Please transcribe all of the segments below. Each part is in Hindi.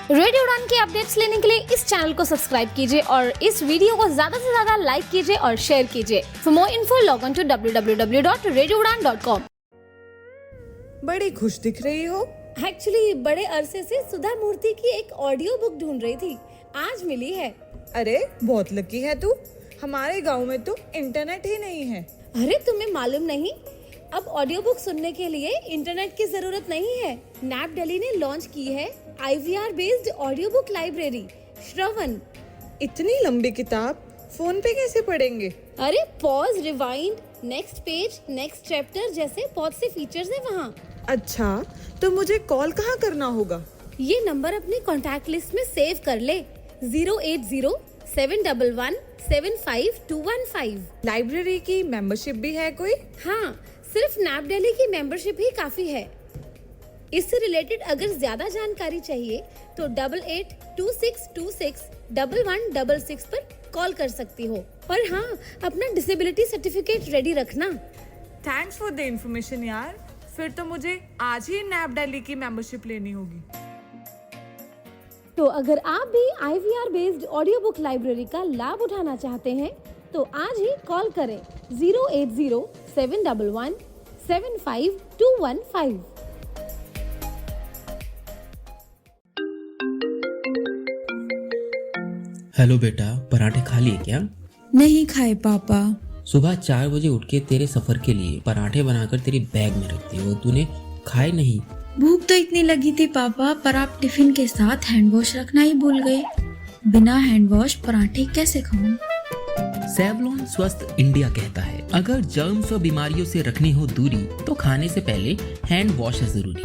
रेडियो उड़ान के अपडेट्स लेने के लिए इस चैनल को सब्सक्राइब कीजिए और इस वीडियो को ज्यादा से ज्यादा लाइक कीजिए और शेयर कीजिए। For more info log on to www.radioudan.com। बड़ी खुश दिख रही हो। एक्चुअली बड़े अरसे से सुधा मूर्ति की एक ऑडियो बुक ढूंढ रही थी, आज मिली है। अरे बहुत लकी है तू, हमारे गांव में तो इंटरनेट ही नहीं है। अरे तुम्हें मालूम नहीं, अब ऑडियो बुक सुनने के लिए इंटरनेट की जरूरत नहीं है। नैप दिल्ली ने लॉन्च की है IVR based audio book library Shravan. इतनी लंबी किताब फोन पे कैसे पढ़ेंगे? अरे pause, rewind, next page, next chapter जैसे बहुत से फीचर्स हैं वहाँ। अच्छा, तो मुझे कॉल कहाँ करना होगा? ये नंबर अपने कॉन्टैक्ट लिस्ट में सेव कर ले, 08071175215। लाइब्रेरी की मेंबरशिप भी है कोई? हाँ, सिर्फ नैप दिल्ली की मेंबरशिप ही काफी है। इससे रिलेटेड अगर ज्यादा जानकारी चाहिए तो 8826261166 पर कॉल कर सकती हो। और हाँ, अपना डिसेबिलिटी सर्टिफिकेट रेडी रखना। थैंक्स फॉर द इन्फॉर्मेशन यार। फिर तो मुझे आज ही नैप दिल्ली की मेंबरशिप लेनी होगी। तो अगर आप भी IVR based audio book library का लाभ उठाना चाहते हैं तो आज ही कॉल करें 08071175215। हेलो बेटा, पराठे खा लिए क्या? नहीं खाए पापा। सुबह 4 बजे उठ के तेरे सफर के लिए पराठे बनाकर तेरी बैग में रखती हो, तूने खाए नहीं। भूख तो इतनी लगी थी पापा, पर आप टिफिन के साथ हैंड वॉश रखना ही भूल गए। बिना हैंड वॉश पराठे कैसे खाऊं? सेवलॉन स्वस्थ इंडिया कहता है, अगर जर्म्स और बीमारियों से रखनी हो दूरी तो खाने से पहले हैंड वॉश है जरूरी।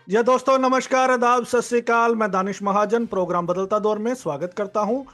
जी दोस्तों, नमस्कार, आदाब, सत श्री अकाल। मैं दानिश महाजन प्रोग्राम बदलता दौर में स्वागत करता हूं।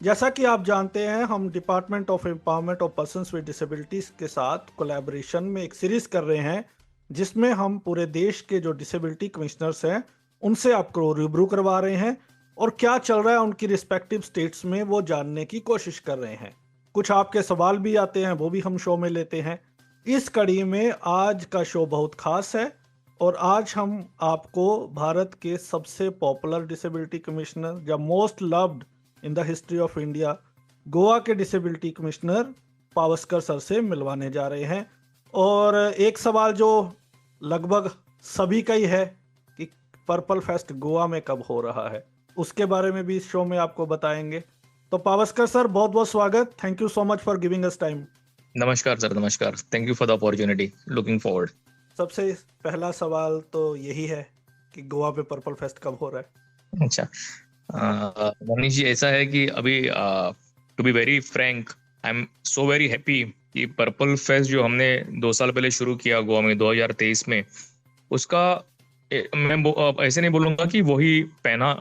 जैसा कि आप जानते हैं, हम department of empowerment of persons with disabilities के साथ कोलैबोरेशन में एक सीरीज कर रहे हैं जिसमें हम पूरे देश के जो डिसेबिलिटी कमिश्नर्स हैं उनसे आपको रूबरू करवा रहे हैं और क्या चल रहा है उनकी रिस्पेक्टिव स्टेट्स में वो जानने की कोशिश कर रहे हैं। कुछ आपके सवाल भी आते हैं, वो भी हम शो में लेते हैं। इस कड़ी में आज का शो बहुत खास है और आज हम आपको भारत के सबसे popular disability commissioner, the most loved in the history of India, Goa के डिसेबिलिटी कमिश्नर पावस्कर सर से मिलवाने जा रहे हैं। और एक सवाल जो लगभग सभी का ही है कि पर्पल फेस्ट गोवा में कब हो रहा है, उसके बारे में भी इस शो में आपको बताएंगे। तो पावस्कर सर, बहुत बहुत स्वागत। Thank you so much for giving us time. नमस्कार सर, नमस्कार। Thank you for the opportunity, looking forward. सबसे पहला सवाल तो यही है कि गोवा पे पर्पल फेस्ट कब हो रहा है? अच्छा मनीष जी, ऐसा है कि अभी to be very frank, I am so very happy कि पर्पल फेस्ट जो हमने 2 साल पहले शुरू किया गोवा में 2023 में, उसका मैं ऐसे नहीं बोलूँगा कि वही पहना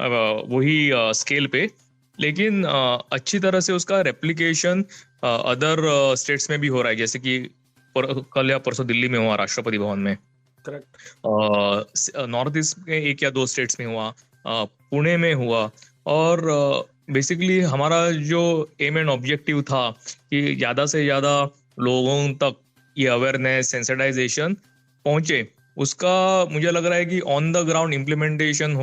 वही स्केल पे, लेकिन अच्छी तरह से उसका रेप्लिकेशन अदर स्टेट्स में भी हो रहा है। जैसे कि कल या परसों दिल्ली में हुआ, राष्ट्रपति भवन में। करेक्ट। नॉर्थ ईस्ट में 1 या 2 स्टेट्स में हुआ, पुणे में हुआ। और बेसिकली हमारा जो एम एंड ऑब्जेक्टिव था कि ज़्यादा से ज़्यादा लोगों तक ये अवेयरनेस, सेंसिटाइजेशन पहुंचे, उसका मुझे लग रहा है कि ऑन द ग्राउंड इम्प्लीमेंटेशन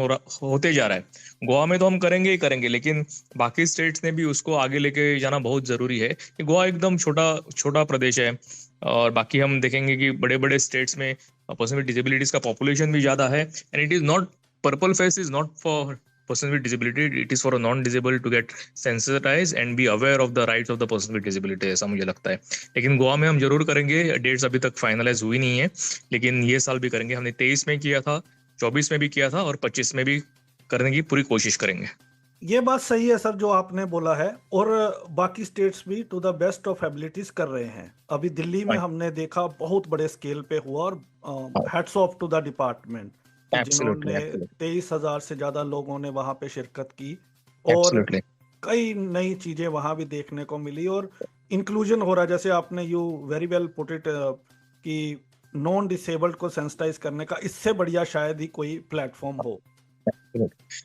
होते जा रहा है। गोवा में तो हम करेंगे ही करेंगे, लेकिन बाकी स्टेट्स ने भी उसको आगे लेके जाना बहुत जरूरी है। कि गोवा एकदम छोटा प्रदेश है और बाकी हम देखेंगे कि बड़े बड़े स्टेट्स में पर्सन विद डिसेबिलिटीज का पॉपुलेशन भी ज्यादा है। And it is not, purple fest is not for person with disability, it is for a non-disabled to get sensitized and be aware of the rights of the person with disability, ऐसा मुझे लगता है। लेकिन गोवा में हम जरूर करेंगे। डेट्स अभी तक फाइनलाइज हुई नहीं है, लेकिन ये साल भी करेंगे। हमने 23 में किया था, 24 में भी किया था और 25 में भी करने की पूरी कोशिश करेंगे। ये बात सही है सर जो आपने बोला है, और बाकी स्टेट्स भी to the best of abilities कर रहे हैं। अभी दिल्ली में हमने देखा बहुत बड़े स्केल पे हुआ और hats off to the department, जिन्होंने 23,000 से ज्यादा लोगों ने वहां पे शिरकत की और कई नई चीजें वहां भी देखने को मिली और इंक्लूजन हो रहा है। जैसे आपने you very well put it कि नॉन डिसेबल्ड को सेंसिटाइज करने का इससे बढ़िया शायद ही कोई प्लेटफॉर्म हो।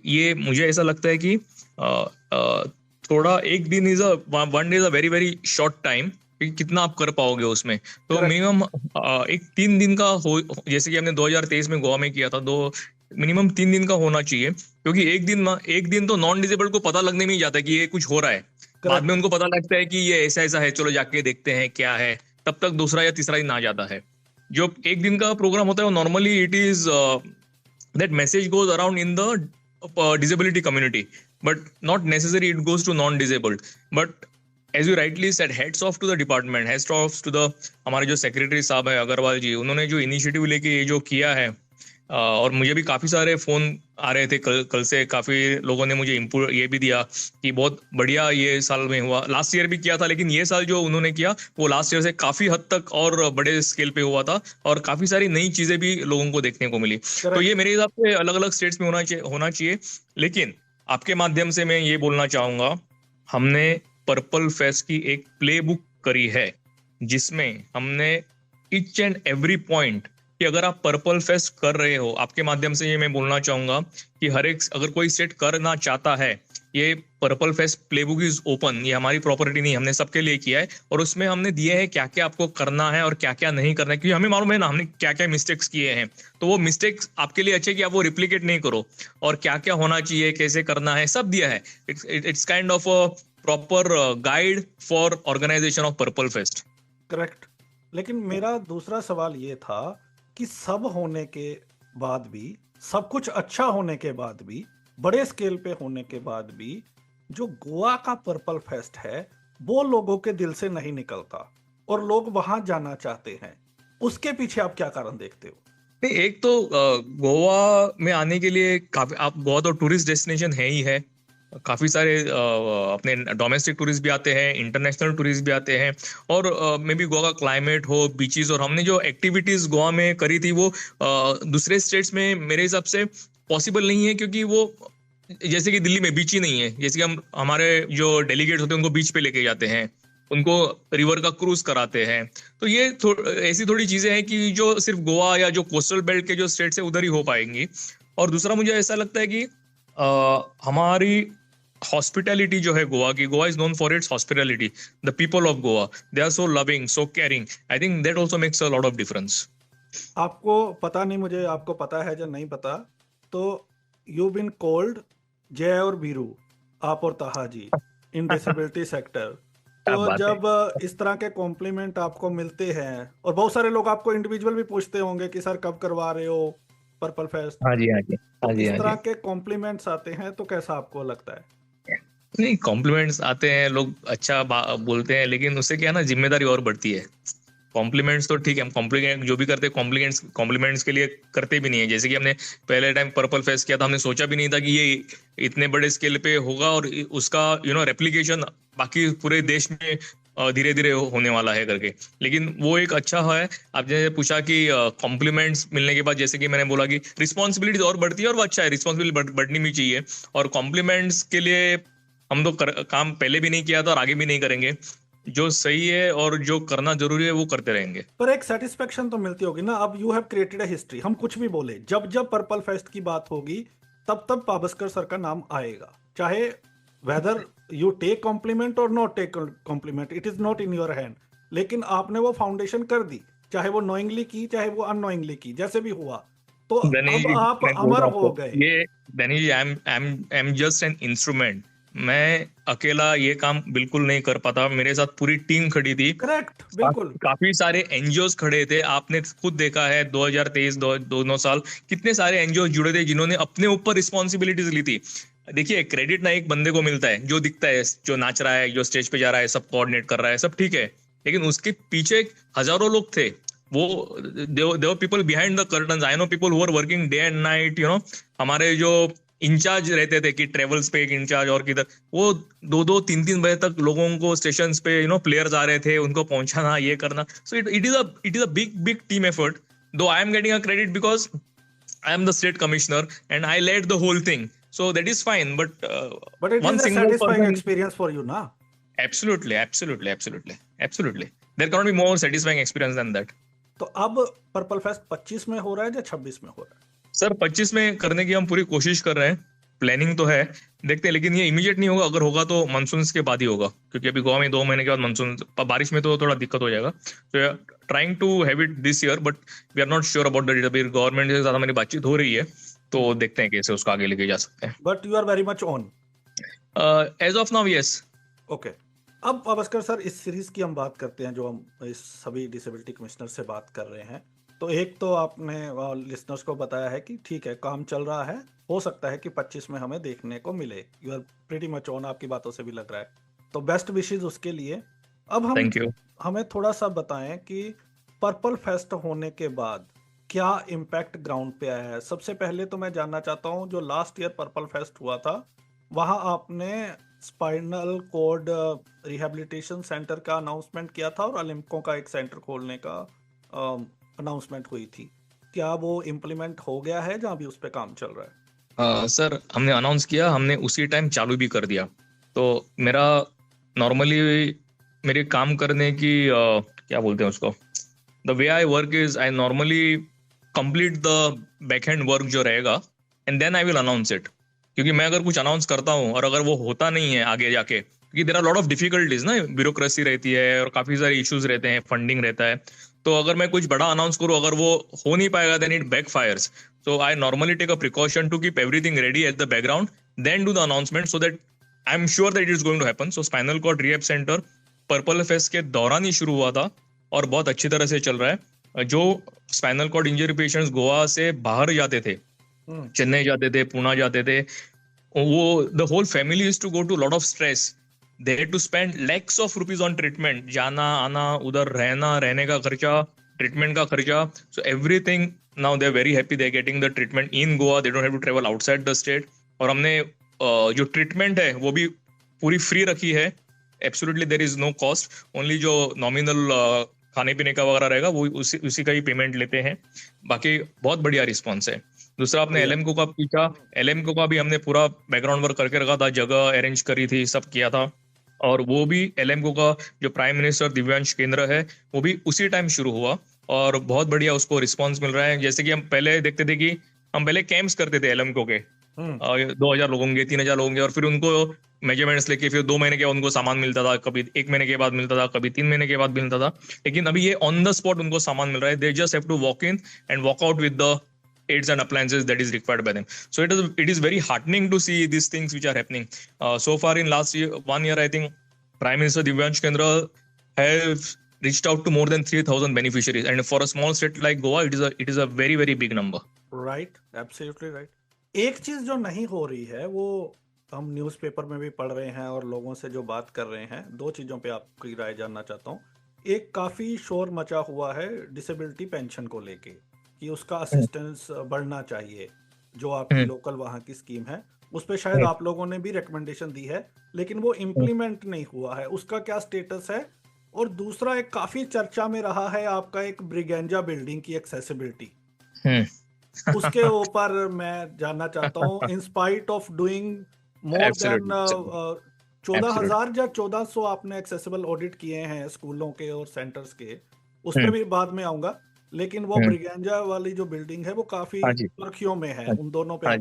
ये मुझे ऐसा लगता है कि थोड़ा एक दिन one day is a very very short time, कितना आप कर पाओगे उसमें। तो मिनिमम एक 3 दिन का हो, जैसे कि हमने 2023 में गोवा में किया था, मिनिमम 3 दिन का होना चाहिए, क्योंकि एक दिन तो नॉन डिजेबल्ड को पता लगने में ही जाता है कि ये कुछ हो रहा है। बाद में उनको पता लगता है कि ये ऐसा ऐसा है, चलो जाके देखते हैं क्या है, तब तक दूसरा या तीसरा दिन आ जाता है। जो एक दिन का प्रोग्राम होता है वो normally it is that message goes around in the disability community, but not necessarily it goes to non-disabled. But as you rightly said, heads off to the department, heads off to the हमारे जो सेक्रेटरी साहब है अग्रवाल जी, उन्होंने जो इनिशिएटिव लेके ये जो किया है, और मुझे भी काफी सारे फोन आ रहे थे कल से, काफी लोगों ने मुझे इनपुट ये भी दिया कि बहुत बढ़िया ये साल में हुआ। लास्ट ईयर भी किया था, लेकिन ये साल जो उन्होंने किया वो लास्ट ईयर से काफी हद तक और बड़े स्केल पे हुआ था, और काफी सारी नई चीजें भी लोगों को देखने को मिली। तो ये मेरे हिसाब से अलग अलग स्टेट्स में होना चाहिए। लेकिन आपके माध्यम से मैं ये बोलना चाहूंगा, हमने पर्पल फेस्ट की एक प्ले बुक करी है, जिसमें हमने ईच एंड एवरी पॉइंट कि अगर आप पर्पल फेस्ट कर रहे हो, आपके माध्यम से ये मैं बोलना चाहूंगा कि हर एक अगर कोई स्टेट करना चाहता है, ये purple fest playbook is open, ये हमारी प्रॉपर्टी नहीं, हमने सबके लिए किया है, और उसमें हमने दिए हैं क्या क्या आपको करना है और क्या क्या नहीं करना है, क्योंकि हमें मालूम है ना हमने क्या क्या मिस्टेक्स किए हैं। तो वो मिस्टेक्स आपके लिए अच्छे कि आप वो रिप्लिकेट नहीं करो, और क्या क्या होना चाहिए, कैसे करना है, सब दिया है। It's kind of a proper guide for organisation of Purple Fest. Correct. लेकिन मेरा दूसरा सवाल ये था कि सब होने के बाद भी, सब कुछ अच्छा होने के बाद भी, बड़े स्केल पे होने के बाद भी, जो गोवा का पर्पल फेस्ट है वो लोगों के दिल से नहीं निकलता और लोग वहां जाना चाहते हैं, उसके पीछे आप क्या कारण देखते हो? नहीं, एक तो गोवा में आने के लिए काफी, आप गोवा तो टूरिस्ट डेस्टिनेशन है ही है, काफी सारे अपने डोमेस्टिक टूरिस्ट भी आते हैं, इंटरनेशनल टूरिस्ट भी आते हैं, और मे बी गोवा का क्लाइमेट हो, बीचेस, और हमने जो एक्टिविटीज गोवा में करी थी वो दूसरे स्टेट्स में मेरे हिसाब से पॉसिबल नहीं है, क्योंकि वो जैसे कि दिल्ली में बीच ही नहीं है। जैसे कि हमारे जो डेलीगेट्स होते हैं उनको बीच पे लेके जाते हैं, उनको रिवर का क्रूज कराते हैं। तो ये ऐसी थोड़ी चीजें हैं कि जो सिर्फ गोवा या जो कोस्टल बेल्ट के जो स्टेट्स है उधर ही हो पाएंगी। और दूसरा मुझे ऐसा लगता है कि हमारी हॉस्पिटैलिटी जो है गोवा की, Goa is known for its hospitality, the people of Goa, they are so loving, so caring. I think that also makes a lot of difference. आपको पता नहीं, मुझे आपको पता है या नहीं पता, तो यू बीन कॉल्ड जय और बीरू, आप और ताहा जी, इन डिसेबिलिटी सेक्टर। तो जब इस तरह के कॉम्प्लीमेंट आपको मिलते हैं, और बहुत सारे लोग आपको इंडिविजुअल भी पूछते होंगे कि सर कब करवा रहे हो पर्पल फेस्ट, हाँ जी, हाँ जी, हाँ जी, इस हाँ तरह जी। के कॉम्प्लीमेंट्स आते हैं तो कैसा आपको लगता है? नहीं, कॉम्प्लीमेंट्स आते हैं, लोग अच्छा बोलते हैं, लेकिन उससे क्या है ना, जिम्मेदारी और बढ़ती है। कॉम्प्लीमेंट्स तो ठीक है, हम कॉम्प्लीमेंट जो भी करते हैं कॉम्प्लीमेंट्स के लिए करते भी नहीं है। जैसे कि हमने पहले टाइम पर्पल फेस्ट किया था, हमने सोचा भी नहीं था कि ये इतने बड़े स्केल पे होगा, और उसका रेप्लिकेशन बाकी पूरे देश में धीरे धीरे होने वाला है करके। लेकिन वो एक अच्छा है। आपने पूछा कि कॉम्प्लीमेंट्स मिलने के बाद, जैसे कि मैंने बोला कि रिस्पॉन्सिबिलिटी और बढ़ती है, और वो अच्छा है, रिस्पॉन्सिबिलिटी बढ़नी भी चाहिए। और कॉम्प्लीमेंट्स के लिए हम तो काम पहले भी नहीं किया था और आगे भी नहीं करेंगे। जो सही है और जो करना जरूरी है वो करते रहेंगे। पर एक सेटिस्फेक्शन तो मिलती होगी ना। अब you have created a history, हम कुछ भी बोले, जब जब पर्पल फेस्ट की बात होगी तब तब पाबस्कर सर का नाम आएगा, चाहे वेदर यू टेक कॉम्प्लीमेंट और not take compliment, it is not in your hand. लेकिन आपने वो फाउंडेशन कर दी, चाहे वो नोइंगली की चाहे वो अननोइंगली की, जैसे भी हुआ, तो अब आप अमर हो गए। ये Danish ji, I am just an instrument. मैं अकेला ये काम बिल्कुल नहीं कर पाता, मेरे साथ पूरी टीम खड़ी थी। करेक्ट, बिल्कुल। काफी सारे एनजीओ खड़े थे, आपने खुद देखा है 2023 दोनों साल कितने सारे एनजीओ जुड़े थे जिन्होंने अपने ऊपर रिस्पॉन्सिबिलिटीज ली थी। देखिए, क्रेडिट ना एक बंदे को मिलता है जो दिखता है, जो नाच रहा है, जो स्टेज पे जा रहा है, सब कोऑर्डिनेट कर रहा है, सब ठीक है, लेकिन उसके पीछे हजारों लोग थे। वो they were people behind the curtains. I know people who are working day and night. हमारे जो इंचार्ज रहते थे कि ट्रेवल्स पे एक इंचार्ज और किधर, वो 2-3 बजे तक लोगों को स्टेशन पे प्लेयर्स आ रहे थे, उनको पहुंचाना, ये करना। So it is a big team effort. Though I am getting a credit because I am the state commissioner and I led the whole thing, so that is fine, but it is a satisfying experience for you na? Absolutely there cannot be more satisfying experience than that. तो अब पर्पल फेस्ट 25 में हो रहा है या 26 में हो रहा है? सर 25 में करने की हम पूरी कोशिश कर रहे हैं, प्लानिंग तो है, देखते हैं। लेकिन ये इमीडिएट नहीं होगा, अगर होगा तो मानसून के बाद ही होगा, क्योंकि अभी गोवा में 2 महीने के बाद मानसून, बारिश में तो थोड़ा दिक्कत हो जाएगा। तो trying to have it this year, but we are not sure about the date. अभी गवर्नमेंट के साथ हमारी बातचीत हो रही है, तो देखते हैं कैसे उसको आगे लेके जा सकते हैं. But you are very much on. As of now yes. Okay. अब अवस्कर सर, इस सीरीज की हम बात करते हैं, जो हम इस सभी डिसेबिलिटी कमिश्नर से बात कर रहे हैं. तो एक तो आपने लिसनर्स को बताया है कि ठीक है, काम चल रहा है, हो सकता है कि 25 में हमें देखने को मिले. You are pretty much on, आपकी बातों से भी लग रहा है. तो बेस्ट विशेस उसके लिए. अब हम थैंक यू. हमें थोड़ा सा बताएं कि पर्पल फेस्ट होने के बाद क्या इम्पैक्ट ग्राउंड पे आया है. सबसे पहले तो मैं जानना चाहता हूं, जो लास्ट ईयर पर्पल फेस्ट हुआ था, वहां आपने स्पाइनल कॉर्ड रिहेबिलिटेशन सेंटर का अनाउंसमेंट किया था और ओलंपिको का एक सेंटर खोलने का अनाउंसमेंट हुई थी. क्या वो इम्प्लीमेंट हो गया है जहाँ भी उस पर काम चल रहा है? सर हमने अनाउंस किया, हमने उसी टाइम चालू भी कर दिया. तो मेरा नॉर्मली मेरे काम करने की क्या बोलते हैं उसको, the way I work is I normally complete the back hand work जो रहेगा and then I will announce it. क्योंकि मैं अगर कुछ अनाउंस करता हूँ और अगर वो होता नहीं है आगे जाके, क्योंकि there are lot of difficulties ना, ब्यूरोक्रेसी रहती है और काफी सारे इश्यूज रहते हैं, फंडिंग रहता है. तो अगर मैं कुछ बड़ा अनाउंस करूँ, अगर वो हो नहीं पाएगा, then it backfires. So I normally take a precaution to keep everything ready at the background, then do the announcement, so that I am sure that it is going to happen. So spinal cord rehab centre Purple Fest के दौरान ही शुरू हुआ था और बहुत अच्छी तरह से चल रहा है. जो spinal cord injury patients Goa से बाहर जाते थे, चेन्नई जाते थे, पुणे जाते थे, वो the whole family used to go to lot of stress. They had to spend lakhs of rupees on treatment, जाना आना, उधर रहना, रहने का खर्चा, ट्रीटमेंट का खर्चा. So everything now they are very happy, they are getting the treatment in Goa, they don't have to travel outside the state. और हमने जो ट्रीटमेंट है वो भी पूरी फ्री रखी है. Absolutely there is no cost, only जो नॉमिनल खाने पीने का वगैरह रहेगा वो उसी का ही पेमेंट लेते हैं. बाकी बहुत बढ़िया रिस्पॉन्स है. दूसरा आपने एलएमको का पूछा, एलएमको का भी हमने पूरा बैकग्राउंड वर्क करके रखा था, जगह अरेंज करी थी, सब किया था. और वो भी एलएमको का जो प्राइम मिनिस्टर दिव्यांश केंद्र है वो भी उसी टाइम शुरू हुआ और बहुत बढ़िया उसको रिस्पॉन्स मिल रहा है. जैसे कि हम पहले देखते थे कि हम पहले कैंप्स करते थे एलएमको के, 2000 लोग होंगे, 3000 लोग होंगे, और फिर उनको मेजरमेंट्स लेके फिर 2 महीने के बाद उनको सामान मिलता था, कभी 1 महीने के बाद मिलता था, कभी 3 महीने के बाद मिलता था. लेकिन अभी ये ऑन द स्पॉट उनको सामान मिल रहा है. They just have to walk in and walk out with the aids and appliances that is required by them. So it is very heartening to see these things which are happening. So far in last 1 year, I think Prime Minister Divyansh Kendra have reached out to more than 3,000 beneficiaries, and for a small state like Goa, it is a very very big number. Right, absolutely right. एक चीज जो नहीं हो रही है, वो हम न्यूज़पेपर में भी पढ़ रहे हैं और लोगों से जो बात कर रहे हैं, 2 चीजों पे आपकी राय जानना चाहता हूँ. एक, काफी शोर मचा हुआ है डिसेबिलिटी पेंशन को लेके कि उसका असिस्टेंस बढ़ना चाहिए, जो आपकी लोकल वहाँ की स्कीम है उस पे शायद आप लोगों ने भी रिकमेंडेशन दी है, लेकिन वो इम्प्लीमेंट नहीं हुआ है. उसका क्या स्टेटस है? और दूसरा, एक काफी चर्चा में रहा है आपका एक ब्रिगेंजा बिल्डिंग की एक्सेसिबिलिटी, उसके ऊपर मैं जानना चाहता हूँ. इन spite of doing more than 14,000 या 1,400 आपने एक्सेसिबल ऑडिट किए हैं स्कूलों के और सेंटर्स के, उस पर भी बाद में आऊंगा. लेकिन वो ब्रिगेंजा वाली जो बिल्डिंग है वो काफी सुर्खियों में है. उन दोनों पे हाँ.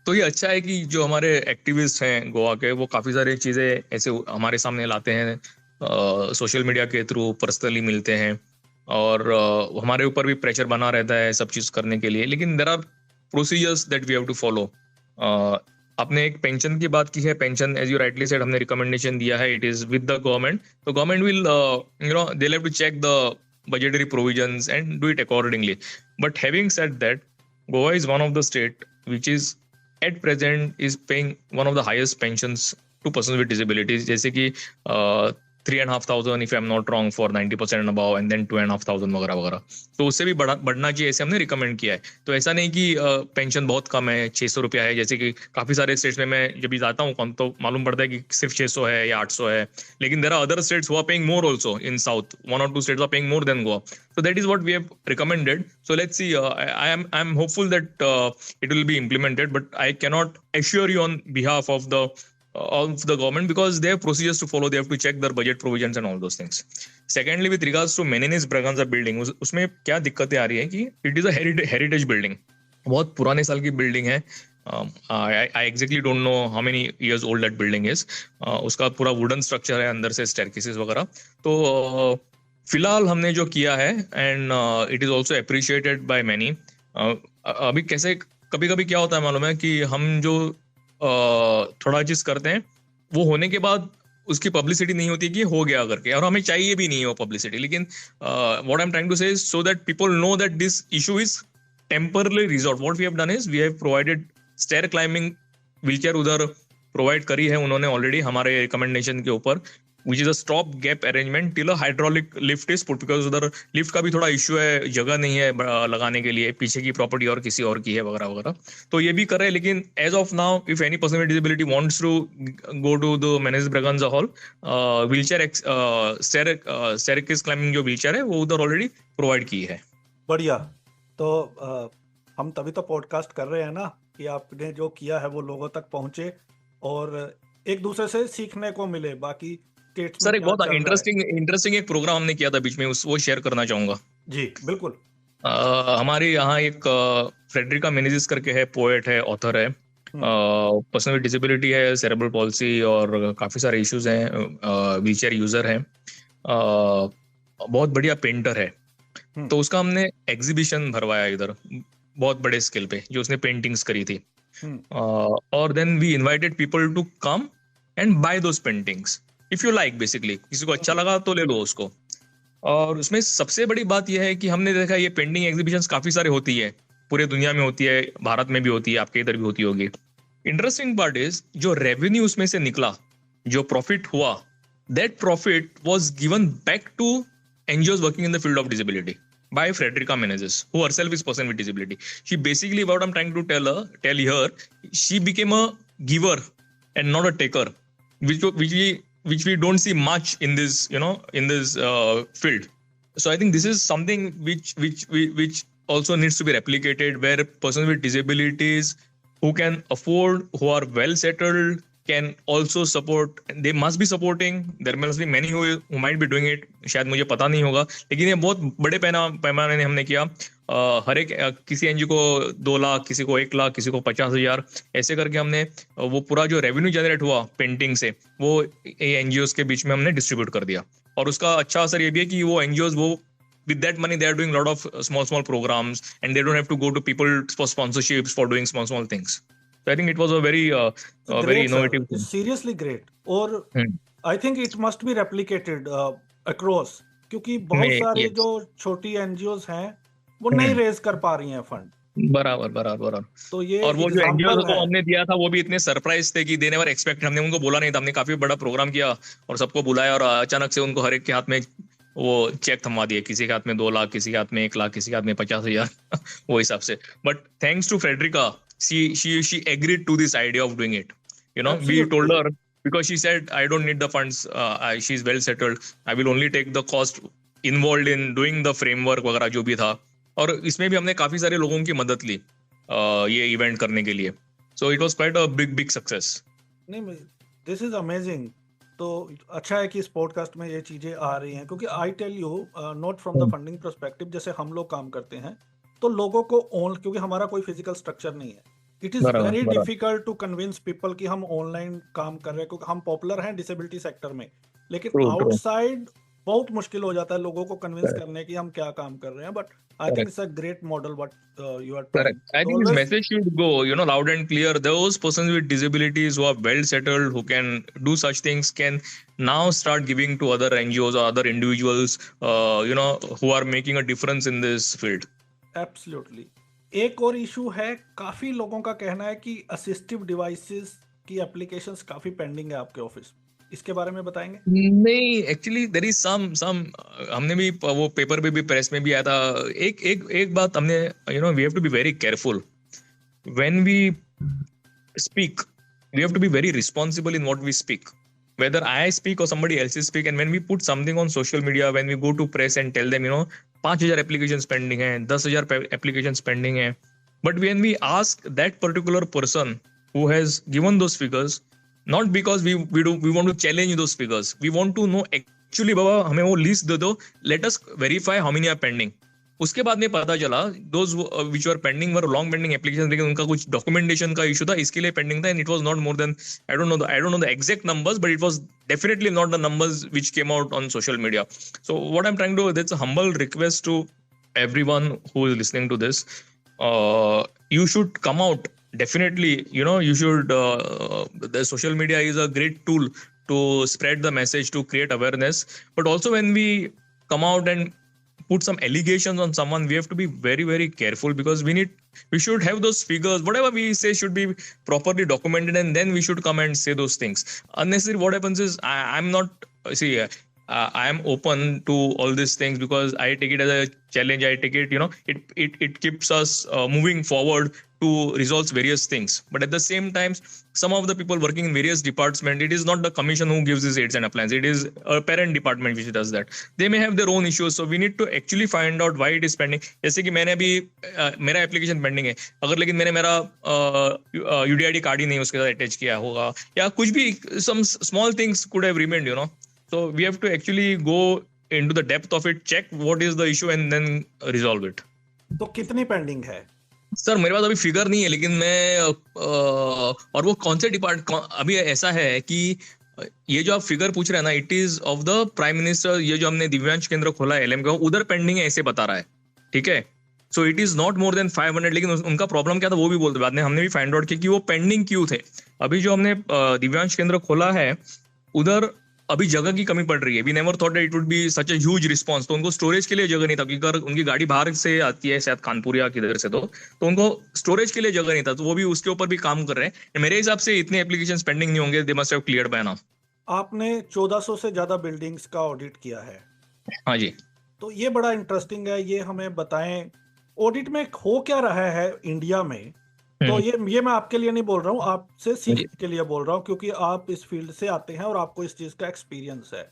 तो ये अच्छा है कि जो हमारे एक्टिविस्ट हैं गोवा के, वो काफी सारी चीजें ऐसे हमारे सामने लाते हैं, सोशल मीडिया के थ्रू पर्सनली मिलते हैं और हमारे ऊपर भी प्रेशर बना रहता है सब चीज करने के लिए. लेकिन there are procedures that we have to follow. आपने एक पेंशन की बात की है. Pension, as you rightly said, हमने रिकमेंडेशन दिया है, it is with the government. तो government will they have to check the budgetary provisions and do it accordingly. But having said that, Goa is one of the state which is at present is paying one of the highest pensions to persons with disabilities. जैसे कि 3,500 if I'm not wrong for 90% and above, and then 2,500 वगैरह वगैरह. तो उससे भी बढ़ना चाहिए, ऐसे हमने रिकमेंड किया है. तो ऐसा नहीं कि पेंशन बहुत कम है, 600 रुपया है, जैसे कि काफी सारे स्टेट्स में मैं जब भी जाता हूँ तो मालूम पड़ता है कि सिर्फ 600 है या 800 है. लेकिन there are other states who are paying more also in south. 1 or 2 states are paying more than Goa. So that is what we have recommended. So let's see. I am hopeful that it will be implemented, but I cannot assure you on behalf of the government because they have procedures to follow. They have to check their budget provisions and all those things. Secondly, with regards to Menenis Braganza building, उसमें क्या दिक्कतें आ रही हैं कि it is a heritage building, बहुत पुराने साल की बिल्डिंग है. I exactly don't know how many years old that building is. उसका पूरा वुडन स्ट्रक्चर है, अंदर से स्टेयरकेसेस वगैरह. तो फिलहाल हमने जो किया है, and it is also appreciated by many, अभी कैसे कभी कभी क्या होता है मालूम है कि हम जो थोड़ा चीज करते हैं वो होने के बाद उसकी पब्लिसिटी नहीं होती कि हो गया करके, और हमें चाहिए भी नहीं है वो पब्लिसिटी। लेकिन what I am trying to say so that people know that this issue is temporarily resolve. What we have done is we have provided stair climbing wheelchair उधर प्रोवाइड करी है उन्होंने ऑलरेडी हमारे रिकमेंडेशन के ऊपर, which is a stop gap arrangement till a hydraulic lift is put, because उधर लिफ्ट का भी थोड़ा इश्यू है, जगह नहीं है लगाने के लिए, पीछे की प्रॉपर्टी और किसी और की है वगैरह वगैरह, तो ये भी कर रहे हैं। लेकिन as of now if any person with disability wants to go to the Menezes Braganza hall, wheelchair staircase climbing जो व्हीलचेयर है वो उधर ऑलरेडी प्रोवाइड की है। बढ़िया। तो हम तभी तो पॉडकास्ट कर रहे हैं ना कि आपने जो किया है वो लोगों तक पहुंचे और एक दूसरे से सीखने को मिले। बाकी सर एक बहुत इंटरेस्टिंग एक प्रोग्राम हमने किया था बीच में, वो शेयर करना चाहूंगा। जी बिल्कुल। हमारे यहाँ एक फ्रेडरिका मेनेजिस करके है, पोएट है, ऑथर है, पर्सन विद डिसेबिलिटी है, सेरेब्रल पॉल्सी और काफी सारे इश्यूज हैं, व्हीलचेयर यूजर है, बहुत बढ़िया पेंटर है। तो उसका हमने एग्जीबिशन भरवाया इधर बहुत बड़े स्केल पे, जो उसने पेंटिंग्स करी थी, और then we invited people to come and buy those paintings if you like. Basically किसी को अच्छा लगा तो ले लो उसको। और उसमें सबसे बड़ी बात यह है कि हमने देखा ये पेंटिंग एग्जीबिशंस काफी सारे होती है, पूरे दुनिया में होती है, भारत में भी होती है, आपके इधर भी होती होगी। इंटरेस्टिंग पार्ट इज जो रेवेन्यू उसमें से निकला, जो प्रॉफिट हुआ, that profit was given back to NGOs working in the field of disability by Frederica Menezes, who herself is person with disability. She basically, what I'm trying to tell her, she became a giver and not a taker, which we don't see much in this, in this field. So I think this is something which also needs to be replicated, where persons with disabilities who can afford, who are well settled, can also support. They must be supporting. There must be many who might be doing it. शायद मुझे पता नहीं होगा, लेकिन ये बहुत बड़े पैमाने ने हमने किया। हर एक किसी एनजीओ को 2 लाख, किसी को 1 लाख, किसी को 50,000, ऐसे करके हमने वो पूरा जो रेवेन्यू जनरेट हुआ पेंटिंग से, वो एनजीओ के बीच में हमने डिस्ट्रीब्यूट कर दिया। और उसका अच्छा असर ये भी है कि वो एनजीओ वो with that money they are doing a lot of small programs, and they don't have to go to people for sponsorships for doing small things. So I think it was a very very innovative thing. Seriously great. और I think it must be replicated across, क्योंकि बहुत सारे जो छोटी एनजीओज हैं वो नहीं रेज कर पा रही हैं फंड। बराबर। तो ये और वो जो एनजीओ को हमने दिया था वो भी इतने सरप्राइज थे कि दे नेवर एक्सपेक्ट। हमने उनको बोला नहीं था, हमने काफी बड़ा प्रोग्राम किया और सबको बुलाया, और अचानक से उनको हर एक के हाथ में वो चेक थमा दिए, किसी के हाथ में 2 लाख, किसी के हाथ में 1 लाख, किसी के हाथ में 50,000 वो हिसाब से। But thanks to Frederica, she agreed to this idea of doing it. We told her, because she said I don't need the funds, she's well settled, I will only take the cost involved in doing the framework वगैरह जो भी था। और इसमें भी हमने काफी सारे लोगों की मदद ली ये इवेंट करने के लिए। So it was quite a big success. नहीं, this is amazing. तो अच्छा है कि इस पॉडकास्ट में ये चीजें आ रही हैं, क्योंकि I tell you not from the funding perspective, जैसे हम लोग काम करते हैं तो लोगों को क्योंकि हमारा कोई फिजिकल स्ट्रक्चर नहीं है, it is very difficult to convince people कि हम ऑनलाइन काम कर रहे हैं, क्योंकि हम पॉपुलर हैं डिसेबिलिटी सेक्टर में, लेकिन आउटसाइड बहुत मुश्किल हो जाता है लोगों को कन्विंस करने की हम क्या काम कर रहे हैं। But I think it's a great model what you are correct. I think this message should go loud and clear. Those persons with disabilities who are well settled, who can do such things, can now start giving to other NGOs or other individuals who are making a difference in this field. Absolutely. एक और इशू है, काफी लोगों का कहना है कि असिस्टिव डिवाइसेस की एप्लीकेशंस काफी पेंडिंग है आपके ऑफिस, इसके बारे में बताएंगे? नहीं, एक्चुअली देयर इज सम हमने भी वो पेपर पे भी प्रेस में भी आया था। एक बात हमने we have to be very careful when we speak, we have to be very responsible in what we speak, whether I speak or somebody else speak, and when we put something on social media, when we go to press and tell them 5,000 applications pending hai, 10,000 applications pending hai, but when we ask that particular person who has given those figures, not because we want to challenge those figures, we want to know actually baba hame wo list de do, let us verify how many are pending. उसके बाद में पता चला those which were pending were long pending applications, लेकिन उनका कुछ documentation का issue था, इसके लिए pending था, and it was not more than I don't know the exact numbers, but it was definitely not the numbers which came out on social media. So what I'm trying to do, that's a humble request to everyone who is listening to this, you should come out. Definitely, you know, you should, the social media is a great tool to spread the message, to create awareness. But also when we come out and put some allegations on someone, we have to be very, very careful, because we should have those figures. Whatever we say should be properly documented, and then we should come and say those things. Unnecessary, what happens is, I'm not, see, I am open to all these things because I take it as a challenge. I take it, you know, it keeps us moving forward to resolve various things. But at the same time, some of the people working in various departments, it is not the commission who gives these aids and appliances. It is a parent department which does that. They may have their own issues, so we need to actually find out why it is pending. जैसे कि मैंने अभी मेरा एप्लीकेशन पेंडिंग है, अगर लेकिन मैंने मेरा UDID कार्ड ही नहीं उसके साथ अटैच किया होगा, या कुछ भी, some small things could have remained, you know. So we have to actually go into the depth of it, check what is the issue and then resolve it. तो कितनी पेंडिंग है? सर मेरे पास अभी फिगर नहीं है, लेकिन मैं और वो कौन से अभी ऐसा है कि ये जो आप फिगर पूछ रहे हैं ना, it is of the prime minister. ये जो हमने दिव्यांश केंद्र खोला है LM का, उधर पेंडिंग है ऐसे बता रहा है, ठीक है. सो it is not more than 500. लेकिन उनका प्रॉब्लम क्या था वो भी बोलते बाद में हमने भी फाइंड आउट किया कि वो पेंडिंग क्यों थे. अभी जो हमने दिव्यांश केंद्र खोला है, उधर अभी जगह की कमी पड़ रही है. We never thought that it would be such a huge response. तो उनको स्टोरेज के लिए जगह नहीं था, क्योंकि अगर उनकी गाड़ी बाहर से आती है शायद कानपुर या किधर से, तो उनको स्टोरेज के लिए जगह नहीं था. तो वो भी उसके ऊपर भी काम कर रहे हैं. मेरे हिसाब से इतने एप्लीकेशंस पेंडिंग नहीं होंगे. They must have cleared by now. आपने 1400 से ज्यादा बिल्डिंग्स का ऑडिट किया है. हाँ जी. तो ये बड़ा इंटरेस्टिंग है, ये हमें बताएं ऑडिट में हो क्या रहा है इंडिया में. तो ये मैं आपके लिए नहीं बोल रहा हूँ, आपसे सीखने के लिए बोल रहा हूँ, क्योंकि आप इस फील्ड से आते हैं और आपको इस चीज का एक्सपीरियंस है.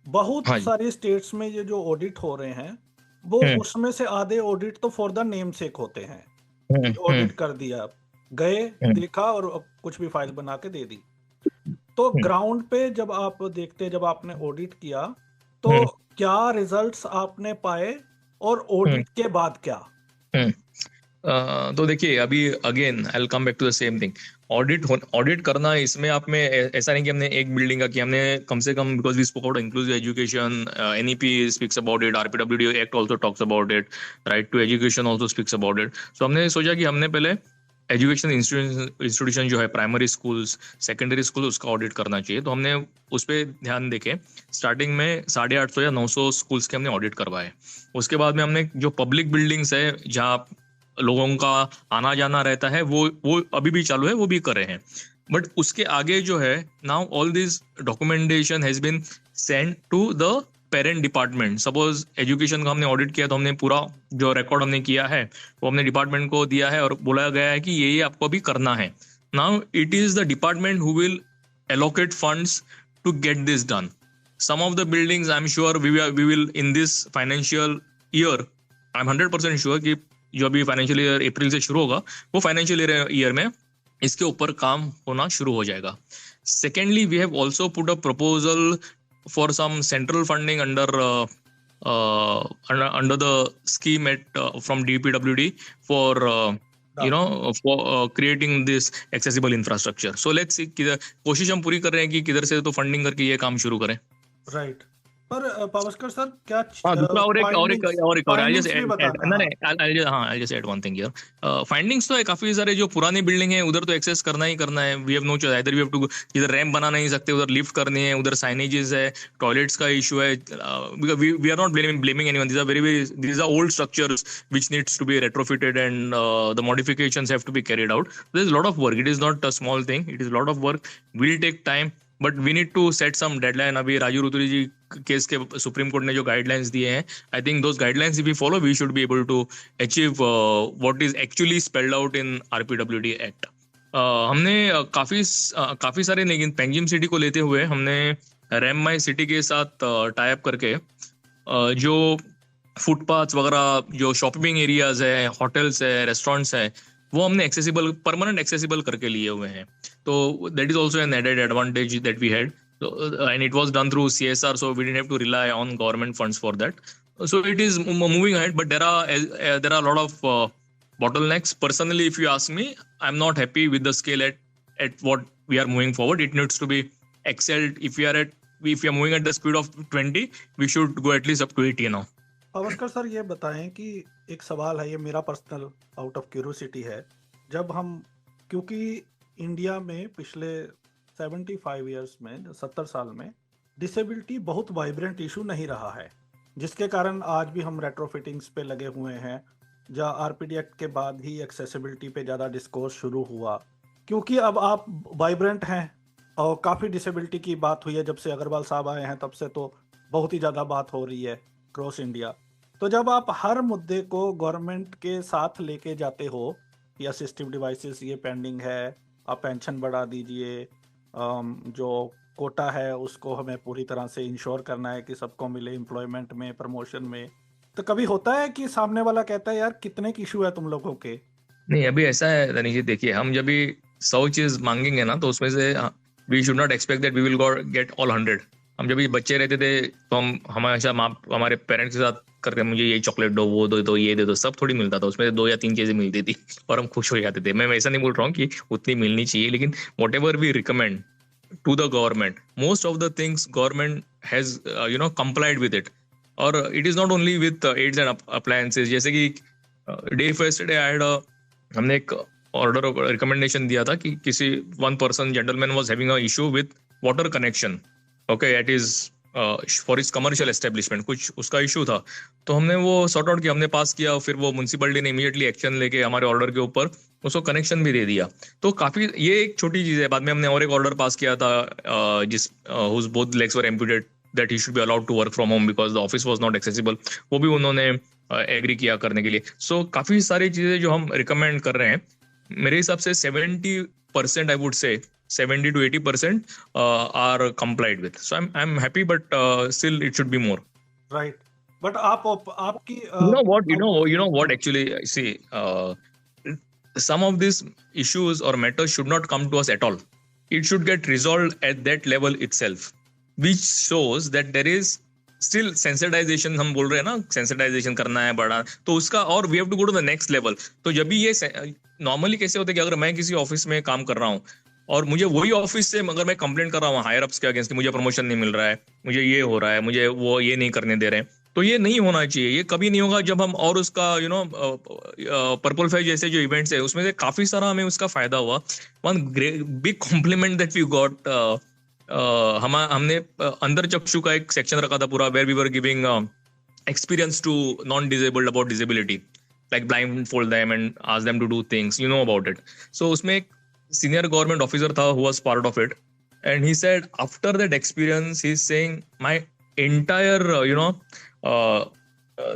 बहुत सारी स्टेट्स में ये जो ऑडिट हो रहे हैं, वो उसमें से आधे ऑडिट तो फॉर द नेम सेक होते हैं. ऑडिट कर दिया, गए, देखा और कुछ भी फाइल बना के दे दी. तो ग्राउंड पे जब आप देखते, जब आपने ऑडिट किया, तो क्या रिजल्ट्स आपने पाए और ऑडिट के बाद क्या? तो देखिए, अभी again I will come back to the same thing. Audit करना, इसमें आप में ऐसा नहीं कि हमने एक बिल्डिंग का किया. हमने कम से कम, because we spoke about inclusive education, NEP speaks about it, RPWD act also talks about it, right to education also speaks about it. So हमने सोचा कि हमने पहले एजुकेशन इंस्टीट्यूशन जो है, प्राइमरी स्कूल्स, सेकेंडरी स्कूल, उसका ऑडिट करना चाहिए. तो हमने उस पर ध्यान देके स्टार्टिंग में 850 या 900 स्कूल्स के हमने ऑडिट करवाए. उसके बाद में हमने जो पब्लिक बिल्डिंग्स है जहाँ लोगों का आना जाना रहता है, वो अभी भी चालू है, वो भी कर रहे हैं. बट उसके आगे जो है, now all this documentation has been send to the parent department. Suppose education का हमने ऑडिट किया, तो हमने पूरा जो रिकॉर्ड हमने किया है वो हमने डिपार्टमेंट को दिया है और बोला गया है कि ये आपको अभी करना है. Now it is the department who will allocate funds to get this done. Some of the buildings I am sure we will in this financial year, I am 100% sure कि जो अभी फाइनेंशियल ईयर अप्रैल से शुरू होगा, वो फाइनेंशियल ईयर में इसके ऊपर काम होना शुरू हो जाएगा. Secondly, we have also put a proposal for some central funding under the scheme at from DPWD for for creating this accessible infrastructure. So let's see, कोशिश हम पूरी कर रहे हैं कि किधर से तो फंडिंग करके ये काम शुरू करें. राइट. पर पावस्कर सर, क्या I'll just add one thing here. Findings तो है काफी सारे. जो पुरानी बिल्डिंग है उधर तो एक्सेस करना ही करना है. We have no choice. इधर वी हैव टू, इधर रैंप बना नहीं सकते, उधर लिफ्ट करनी है, उधर साइनेजेस है, टॉयलेट्स का इशू है. We are not blaming anyone. These are old structures which needs to be retrofitted and the modifications have to be carried out. There's a lot of work. It is not a small thing. It is a lot of work. Will take time. But we need to set some deadline. अभी राजू रुतुरी जी केस के सुप्रीम कोर्ट ने जो गाइडलाइंस दिए हैं, I think those guidelines if we follow, we should be able to achieve what is actually spelled out in RPWD act. हमने काफी सारे, लेकिन पेंजिम सिटी को लेते हुए हमने रैम माई सिटी के साथ टाई अप करके जो फुटपाथ वगैरह, जो शॉपिंग एरियाज है, होटल्स है, रेस्टोरेंट्स है, वो हमने एक्सेसिबल, परमानेंट एक्सेसिबल करके लिए हुए हैं. तो that is also an added advantage that we had, and it was done through CSR, so we didn't have to rely on government funds for that. So it is moving ahead, but there are a lot of bottlenecks. Personally, if you ask me, I'm not happy with the scale at what we are moving forward. It needs to be excelled. If we are moving at the speed of 20, we should go at least up to 80 now. Pawaskar sir, ये बताएं कि एक सवाल है, ये मेरा पर्सनल आउट ऑफ क्यूरियोसिटी है। जब हम, क्योंकि इंडिया में पिछले 75 ईयर्स में, 70 साल में डिसेबिलिटी बहुत वाइब्रेंट इशू नहीं रहा है, जिसके कारण आज भी हम रेट्रोफिटिंग्स पे लगे हुए हैं। जहाँ आरपीडी एक्ट के बाद ही एक्सेसिबिलिटी पे ज़्यादा डिस्कोर्स शुरू हुआ, क्योंकि अब आप वाइब्रेंट हैं और काफ़ी डिसेबिलिटी की बात हुई है जब से अग्रवाल साहब आए हैं, तब से तो बहुत ही ज़्यादा बात हो रही है क्रॉस इंडिया। तो जब आप हर मुद्दे को गवर्नमेंट के साथ लेके जाते हो कि असिस्टिव डिवाइसेस ये पेंडिंग है, आप पेंशन बढ़ा दीजिए, जो कोटा है उसको हमें पूरी तरह से इंश्योर करना है कि सबको मिले एम्प्लॉयमेंट में, प्रमोशन में, तो कभी होता है कि सामने वाला कहता है यार कितने की इशू है तुम लोगों के? नहीं, अभी ऐसा है तनीश जी, देखिए हम जब भी 100 चीज मांगेंगे ना तो उसमें से we should not expect that we will get all 100। हम जब भी बच्चे रहते थे तो हम हमेशा हमारे पेरेंट्स के साथ करते, मुझे ये चॉकलेट दो, वो दो, ये दे दो, सब थोड़ी मिलता था, उसमें से 2 या 3 चीजें मिलती थी और हम खुश हो जाते थे। मैं वैसा नहीं बोल रहा हूँ कि उतनी मिलनी चाहिए, लेकिन whatever we recommend to the government, most of the things government has complied with it, or it is not only with aids and appliances। जैसे कि day first day I had हमने एक ऑर्डर रिकमेंडेशन दिया था कि किसी one person gentleman was having a issue with water connection, okay, it is for his commercial establishment, कुछ उसका इशू था, तो हमने वो सॉर्ट आउट किया, हमने पास किया, फिर वो म्यूनसिपैलिटी ने इमीडिएटली एक्शन लेके हमारे ऑर्डर के ऊपर उसको कनेक्शन भी दे दिया। तो काफी ये एक छोटी चीज है। बाद में हमने और एक ऑर्डर पास किया था जिस whose both legs were amputated, that he should be allowed to work from home because the office was not accessible, वो भी उन्होंने एग्री किया करने के लिए। सो काफी सारी चीजें जो हम रिकमेंड कर रहे हैं, मेरे हिसाब से 70% I would say 70 to 80% are complied with, so I'm happy, but still it should be more, right, but आपकी you know what actually, see, some of these issues or matters should not come to us at all. It should get resolved at that level itself, which shows that there is still sensitization। हम बोल रहे हैं ना, sensitization करना है बड़ा, तो उसका, और we have to go to the next level। तो जब भी ये नॉर्मली कैसे होता है कि अगर मैं किसी ऑफिस में काम कर रहा हूँ और मुझे वही ऑफिस से अगर मैं कंप्लेंट कर रहा हूँ हायर अप्स के अगेंस्ट, मुझे प्रमोशन नहीं मिल रहा है, मुझे ये हो रहा है, मुझे वो ये नहीं करने दे रहे हैं, तो ये नहीं होना चाहिए। ये कभी नहीं होगा जब हम, और उसका पर्पल फेस्ट जैसे जो इवेंट्स है उसमें से काफी सारा हमें उसका फायदा हुआ। One big compliment that we got, हमने अंदर चक्षु का एक सेक्शन रखा था पूरा, where we were giving experience to non-disabled about disability, like blindfold them and ask them to do things, you know about it। So उसमें एक senior government officer था who was part of it, and he said after that experience he's saying my entire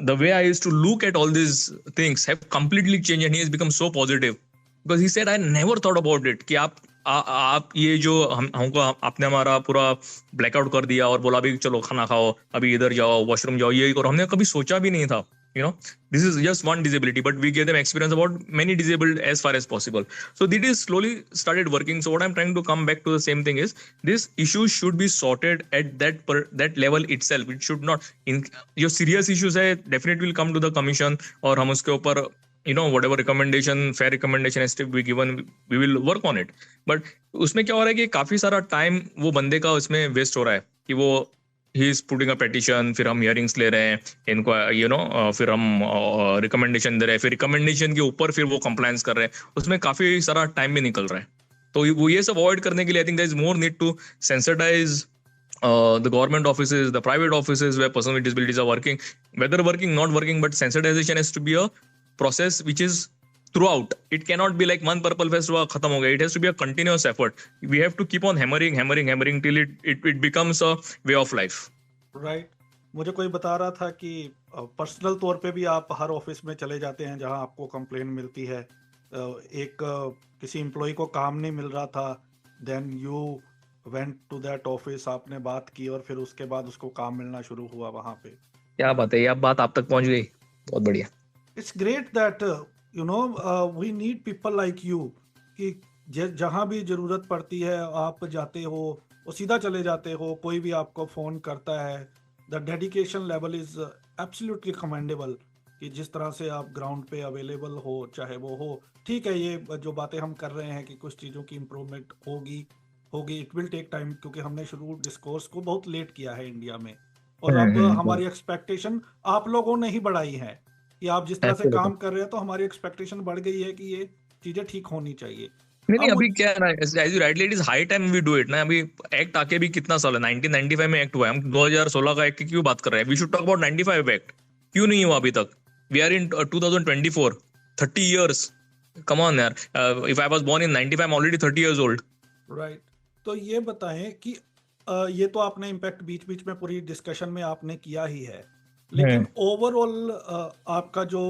the way I used to look at all these things have completely changed, and he has become so positive because he said I never thought about it कि आप ये जो हमको आपने हमारा पूरा ब्लैकआउट कर दिया और बोला अभी चलो खाना खाओ, अभी इधर जाओ, वॉशरूम जाओ, ये करो, हमने कभी सोचा भी नहीं था। This is just one disability, but we gave them experience about many disabled as far as possible. So this is slowly started working. So what I'm trying to come back to the same thing is this issue should be sorted at that level itself. It should not, जो serious issues है definitely will come to the commission और हम उसके ऊपर whatever recommendation, fair recommendation has to be given, we will work on it। But उसमें क्या हो रहा है कि काफी सारा टाइम वो बंदे का उसमें वेस्ट हो रहा है कि वो he is putting a petition, फिर हम हियरिंग्स ले रहे हैं इनको, फिर हम रिकमेंडेशन दे रहे हैं, फिर रिकमेंडेशन के ऊपर फिर वो कंप्लायंस कर रहे हैं, उसमें काफी सारा टाइम भी निकल रहा है। तो वो ये सब अवॉइड करने के लिए I think there is more need to sensitise the government offices, the private offices where persons with disabilities are working, whether working, not working, but sensitization has to be a process which is throughout. It cannot be like one purple fest हुआ खत्म हो गया. It has to be a continuous effort. We have to keep on hammering till it becomes a way of life. Right. मुझे कोई बता रहा था कि पर्सनल तौर पे भी आप हर ऑफिस में चले जाते हैं जहां आपको कंप्लेन मिलती है, एक किसी एम्प्लॉय को काम नहीं मिल रहा था, then you went to that office, आपने बात की और फिर उसके बाद उसको काम मिलना शुरू हुआ वहां पे। क्या बात है, ये बात आप तक पहुंच गई, बहुत बढ़िया। It's great that we need people like you कि जहां भी जरूरत पड़ती है आप जाते हो और सीधा चले जाते हो, कोई भी आपको फोन करता है। The dedication level is absolutely commendable कि जिस तरह से आप ग्राउंड पे अवेलेबल हो, चाहे वो हो। ठीक है, ये जो बातें हम कर रहे हैं कि कुछ चीज़ों की इम्प्रूवमेंट होगी, इट विल टेक टाइम, क्योंकि हमने शुरू डिस्कोर्स को बहुत लेट किया है इंडिया में, और अब हमारी एक्सपेक्टेशन आप लोगों ने ही बढ़ाई है कि आप जिस तरह से Absolutely. काम कर रहे हैं तो हमारी एक्सपेक्टेशन बढ़ गई है कि ये चीजें ठीक होनी चाहिए। नहीं अब अभी मुझ- क्या है ना, as you rightly, it is high time we do it ना। अभी एक्ट आके भी कितना साल है, 1995 में एक्ट हुआ है, हम 2016 का एक्ट की क्यों बात कर रहे हैं? We should talk about 95 act, क्यों नहीं हुआ अभी तक? We are in 2024, 30 years, come on यार। If I was born in 95, I am already 30 years old. Right, तो ये बताएं कि ये तो आपने इम्पैक्ट बीच बीच में पूरी डिस्कशन में आपने किया ही है, लेकिन ओवरऑल आपका जो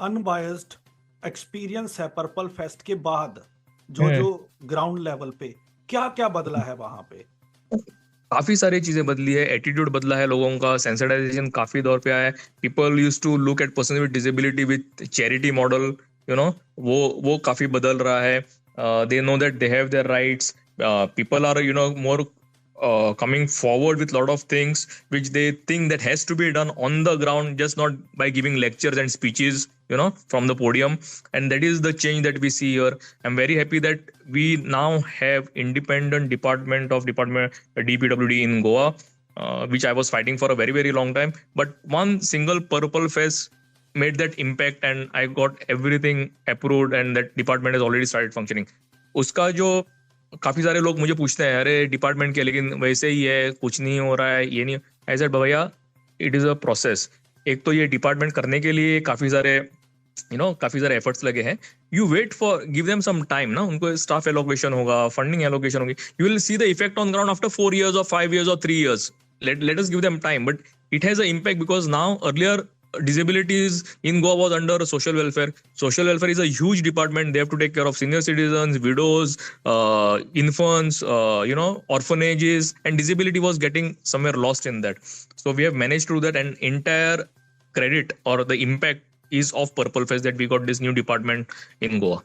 अनबायस्ड एक्सपीरियंस है पर्पल फेस्ट के बाद, जो ग्राउंड लेवल पे क्या क्या बदला है वहां पे? काफी सारी चीजें बदली है, एटीट्यूड बदला है लोगों का, सेंसिटाइजेशन काफी दौर पे आया है। People use to look at person with disability with charity model, you know, वो काफी बदल रहा है। They know that they have their rights, people are you know more coming forward with lot of things which they think that has to be done on the ground, just not by giving lectures and speeches, you know, from the podium. And that is the change that we see here. I'm very happy that we now have independent department DPWD in Goa, which I was fighting for a very very long time. But one single Purple Fest made that impact, and I got everything approved, and that department has already started functioning. उसका जो काफी सारे लोग मुझे पूछते हैं, अरे डिपार्टमेंट के, लेकिन वैसे ही है, कुछ नहीं हो रहा है, ये नहीं। आई सेड भैया, इट इज अ प्रोसेस। एक तो ये डिपार्टमेंट करने के लिए काफी सारे एफर्ट्स लगे हैं। You wait for, give them some time ना, उनको स्टाफ एलोकेशन होगा, फंडिंग एलोकेशन होगी, you will see the effect on ground after 4 years or 5 years or 3 years. Let us give them time, but it has an impact because now earlier disabilities in Goa was under social welfare. Social welfare is a huge department. They have to take care of senior citizens, widows, infants, orphanages, and disability was getting somewhere lost in that. So we have managed to do that, and entire credit or the impact is of Purple Fest that we got this new department in Goa.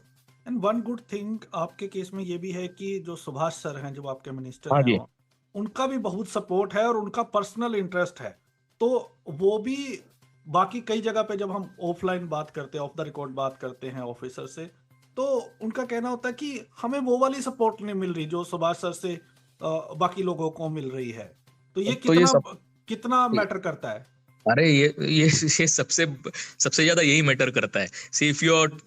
And one good thing आपके केस में ये भी है कि जो सुभाष सर हैं, जो आपके मिनिस्टर हाँ जी। हैं, उनका भी बहुत सपोर्ट है और उनका पर्सनल इंटरेस्ट है। तो वो भी बाकी कई जगह पे जब हम ऑफलाइन बात करते हैं, ऑफ द रिकॉर्ड बात करते हैं ऑफिसर से, तो उनका कहना होता है कि हमें वो वाली सपोर्ट नहीं मिल रही जो सुभाष सर से बाकी लोगों को मिल रही है। तो ये तो ये कितना मैटर करता है? अरे ये सबसे ज्यादा यही मैटर करता है। See if your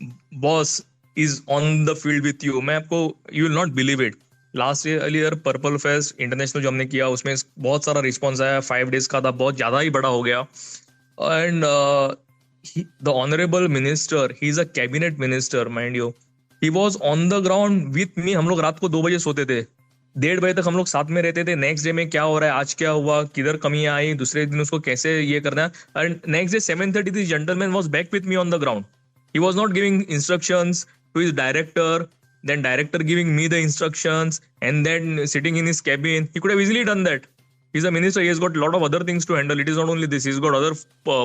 boss is on the field with you, मैं आपको, you will not believe it, last year purple fest international जो हमने किया उसमें बहुत सारा रिस्पॉन्स आया, 5 days का था, बहुत ज्यादा ही बड़ा हो गया। And the honourable minister, he is a cabinet minister mind you, he was on the ground with me. हम लोग रात को 2 बजे सोते थे, 1:30 बजे तक हम लोग साथ में रहते थे। नेक्स्ट डे में क्या हो रहा है, आज क्या हुआ, किधर कमियां आई, दूसरे दिन उसको कैसे ये करना है। And next day 7:30 this gentleman was back with me on the ground. He was not giving instructions to his director, then director giving me the instructions, and then sitting in his cabin. He could have easily done that. He's a minister, he has got a lot of other things to handle. It is not only this, he's got other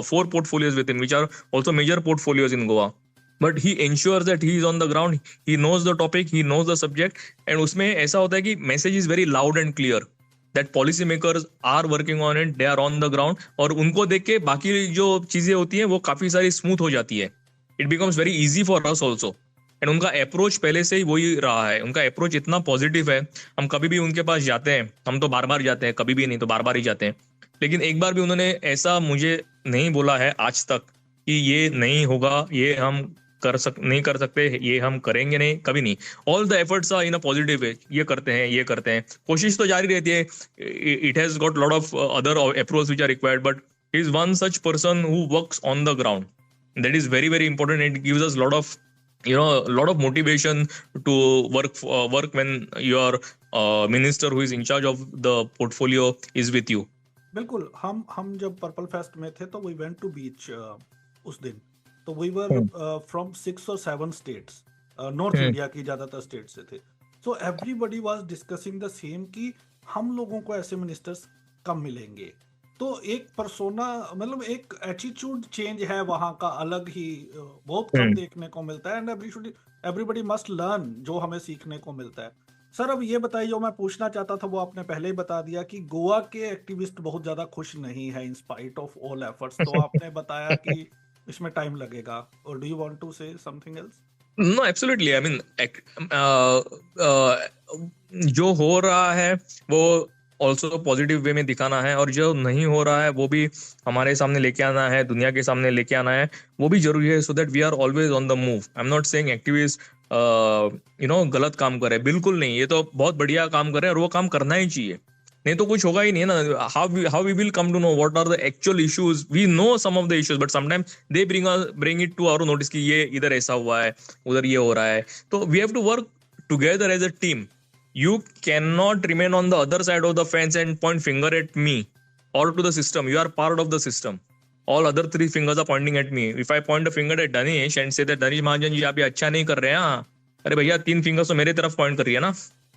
4 portfolios with him, which are also major portfolios in Goa. But he ensures that he is on the ground, he knows the topic, he knows the subject, and उसमें ऐसा होता है कि message is very loud and clear that policy makers are working on it, they are on the ground, और उनको देख के बाकी जो चीजें होती हैं वो काफी सारी स्मूथ हो जाती है। It becomes very easy for us also. And उनका अप्रोच पहले से ही वही रहा है, उनका अप्रोच इतना पॉजिटिव है। हम कभी भी उनके पास जाते हैं, हम तो बार बार जाते हैं, कभी भी नहीं तो बार बार ही जाते हैं, लेकिन एक बार भी उन्होंने ऐसा मुझे नहीं बोला है आज तक कि ये नहीं होगा, ये हम नहीं कर सकते, ये हम करेंगे नहीं, कभी नहीं। All the efforts are in a positive way, ये करते हैं, कोशिश तो जारी रहती है। It has got lot of other approach which are required, but he is one such person who works on the ground. That is very, very important. It gives us a lot of motivation to work when your minister who is in charge of the portfolio is with you. बिल्कुल, हम जब पर्पल फेस्ट में थे तो वी वेंट टू बीच उस दिन, तो we were from 6 or 7 states, north India की ज्यादातर स्टेट से थे। So everybody was discussing the same कि हम लोगों को ऐसे मिनिस्टर्स कब मिलेंगे। तो एक पर्सोना, मतलब एक एटीट्यूड चेंज है वहाँ का, अलग ही बहुत कम देखने को मिलता है। एंड एवरीबडी मस्ट लर्न, जो हमें सीखने को मिलता है। सर, अब ये बताइए, जो मैं पूछना चाहता था वो आपने पहले ही बता दिया कि गोवा के एक्टिविस्ट बहुत ज्यादा खुश नहीं है in spite of all efforts. तो आपने बताया कि इसमें टाइम लगेगा, और do you want to say something else? No, absolutely. I mean, जो हो रहा है वो ऑल्सो पॉजिटिव वे में दिखाना है, और जो नहीं हो रहा है वो भी हमारे सामने लेके आना है, दुनिया के सामने लेके आना है, वो भी जरूरी है, so that we are always on the move. I am not saying activist गलत काम कर रहे हैं, बिल्कुल नहीं, ये तो बहुत बढ़िया काम कर रहे हैं और वो काम करना ही चाहिए, नहीं तो कुछ होगा ही नहीं ना। How we will come to know what are the actual issues. We know some of the issues, but sometimes they bring it to our notice कि ये इधर ऐसा हुआ है, उधर ये हो रहा है। तो we have to work together as a team. You cannot remain on the other side of the fence and point finger at me or to the system. You are part of the system. All other three fingers are pointing at me. If I point a finger at Danish and say that Danish Mahajan जी आप ये अच्छा नहीं कर रहे हैं, हाँ, अरे भैया 3 फिंगर्स तो मेरे तरफ पॉइंट कर रही है ना,